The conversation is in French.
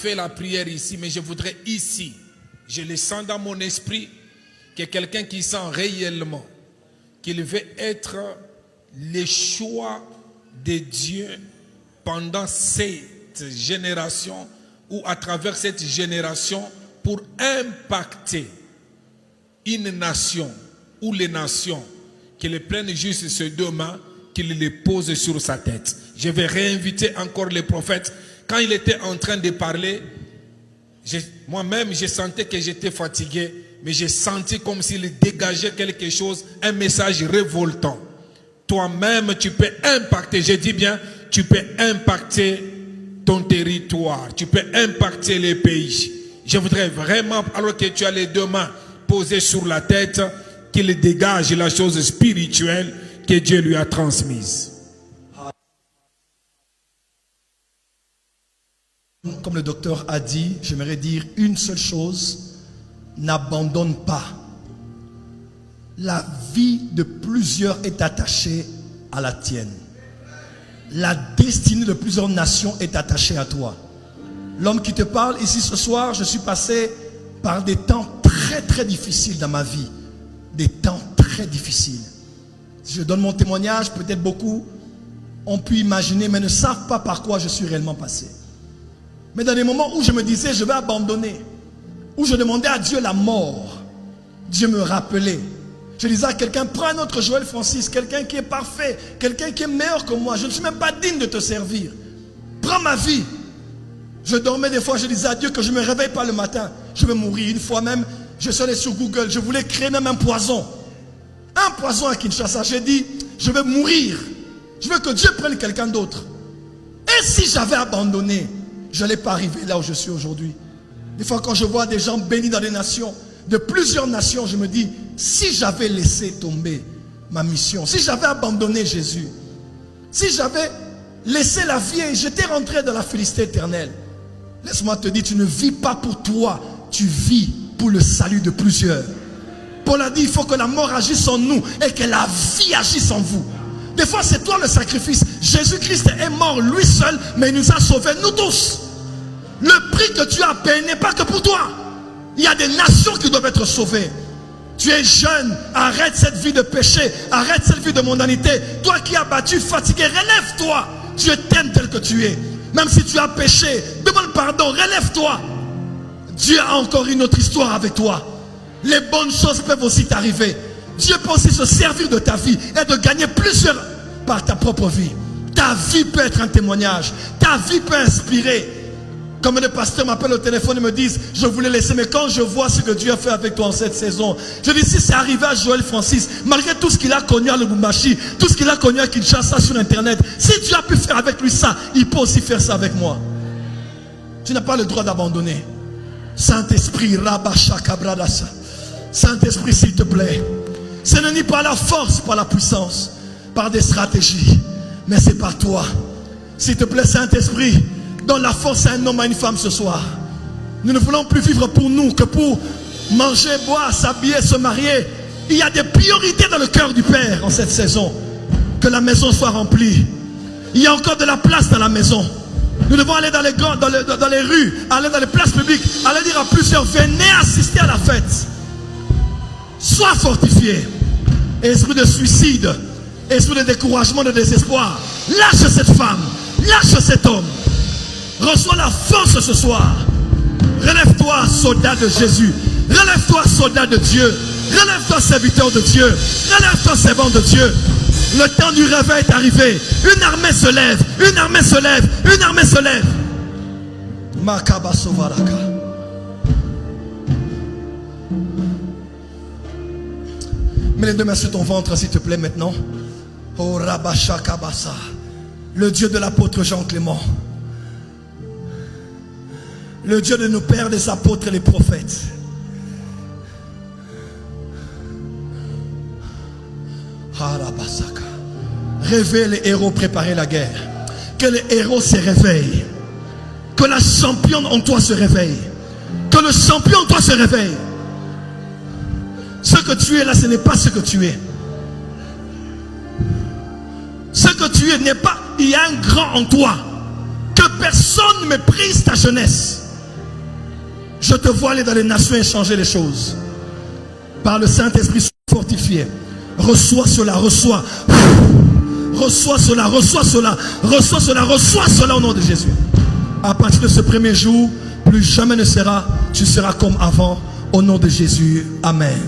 fait la prière ici, mais je voudrais ici, je le sens dans mon esprit, que quelqu'un qui sent réellement qu'il veut être le choix de Dieu pendant cette génération ou à travers cette génération pour impacter une nation ou les nations, qu'il prenne juste ces deux mains, qu'il les pose sur sa tête. Je vais réinviter encore les prophètes. Quand il était en train de parler, moi-même je sentais que j'étais fatigué, mais j'ai senti comme s'il dégageait quelque chose, un message révoltant. Toi-même tu peux impacter, je dis bien, tu peux impacter ton territoire, tu peux impacter les pays. Je voudrais vraiment, alors que tu as les deux mains posées sur la tête, qu'il dégage la chose spirituelle que Dieu lui a transmise. Comme le docteur a dit, j'aimerais dire une seule chose: n'abandonne pas. La vie de plusieurs est attachée à la tienne. La destinée de plusieurs nations est attachée à toi. L'homme qui te parle ici ce soir, je suis passé par des temps très difficiles dans ma vie. Des temps très difficiles. Si je donne mon témoignage, peut-être beaucoup ont pu imaginer, mais ne savent pas par quoi je suis réellement passé. Mais dans des moments où je me disais, je vais abandonner, où je demandais à Dieu la mort, Dieu me rappelait. Je disais à quelqu'un, prends un autre Joël Francis, quelqu'un qui est parfait, quelqu'un qui est meilleur que moi. Je ne suis même pas digne de te servir. Prends ma vie. Je dormais des fois, je disais à Dieu que je ne me réveille pas le matin. Je vais mourir. Une fois même, je suis allé sur Google, je voulais créer même un poison. Un poison à Kinshasa. J'ai dit, je vais mourir. Je veux que Dieu prenne quelqu'un d'autre. Et si j'avais abandonné, je n'allais pas arriver là où je suis aujourd'hui. Des fois quand je vois des gens bénis dans des nations, de plusieurs nations, je me dis, si j'avais laissé tomber ma mission, si j'avais abandonné Jésus, si j'avais laissé la vie et j'étais rentré dans la félicité éternelle, laisse-moi te dire, tu ne vis pas pour toi, tu vis pour le salut de plusieurs. Paul a dit, il faut que la mort agisse en nous et que la vie agisse en vous. Des fois c'est toi le sacrifice. Jésus-Christ est mort lui seul, mais il nous a sauvés nous tous. Le prix que tu as payé n'est pas que pour toi. Il y a des nations qui doivent être sauvées. Tu es jeune, arrête cette vie de péché, arrête cette vie de mondanité. Toi qui as battu, fatigué, relève-toi. Dieu t'aime tel que tu es. Même si tu as péché, demande pardon, relève-toi. Dieu a encore une autre histoire avec toi. Les bonnes choses peuvent aussi t'arriver. Dieu peut aussi se servir de ta vie et de gagner plusieurs par ta propre vie. Ta vie peut être un témoignage. Ta vie peut inspirer. Comme les pasteurs m'appellent au téléphone et me disent, je voulais laisser, mais quand je vois ce que Dieu a fait avec toi en cette saison, je dis, si c'est arrivé à Joël Francis, malgré tout ce qu'il a connu à Lubumbashi, tout ce qu'il a connu à Kinshasa sur Internet, si Dieu a pu faire avec lui ça, il peut aussi faire ça avec moi. Tu n'as pas le droit d'abandonner. Saint-Esprit, Rabashakabradasa. Saint-Esprit, s'il te plaît. Ce n'est ni par la force, par la puissance, par des stratégies, mais c'est par toi. S'il te plaît, Saint-Esprit, donne la force à un homme, à une femme ce soir. Nous ne voulons plus vivre pour nous que pour manger, boire, s'habiller, se marier. Il y a des priorités dans le cœur du Père en cette saison. Que la maison soit remplie. Il y a encore de la place dans la maison. Nous devons aller dans les rues, aller dans les places publiques, aller dire à plusieurs, venez assister à la fête. Sois fortifié. Esprit de suicide, esprit de découragement, de désespoir, lâche cette femme, lâche cet homme. Reçois la force ce soir. Relève-toi, soldat de Jésus. Relève-toi, soldat de Dieu. Relève-toi, serviteur de Dieu. Relève-toi, servant de Dieu. Le temps du réveil est arrivé. Une armée se lève. Une armée se lève. Une armée se lève. Makabasovaraka. Mets les deux mains sur ton ventre, s'il te plaît, maintenant. Oh, Rabashakabasa. Le Dieu de l'apôtre Jean Clément. Le Dieu de nos pères, des apôtres et les prophètes. Réveille les héros, préparez la guerre. Que les héros se réveillent. Que la championne en toi se réveille. Que le champion en toi se réveille. Ce que tu es là, ce n'est pas ce que tu es. Ce que tu es n'est pas... Il y a un grand en toi. Que personne ne méprise ta jeunesse. Je te vois aller dans les nations et changer les choses. Par le Saint-Esprit fortifié. Reçois cela, reçois. Reçois cela, reçois cela. Reçois cela, reçois cela au nom de Jésus. À partir de ce premier jour, plus jamais ne sera, tu seras comme avant. Au nom de Jésus. Amen.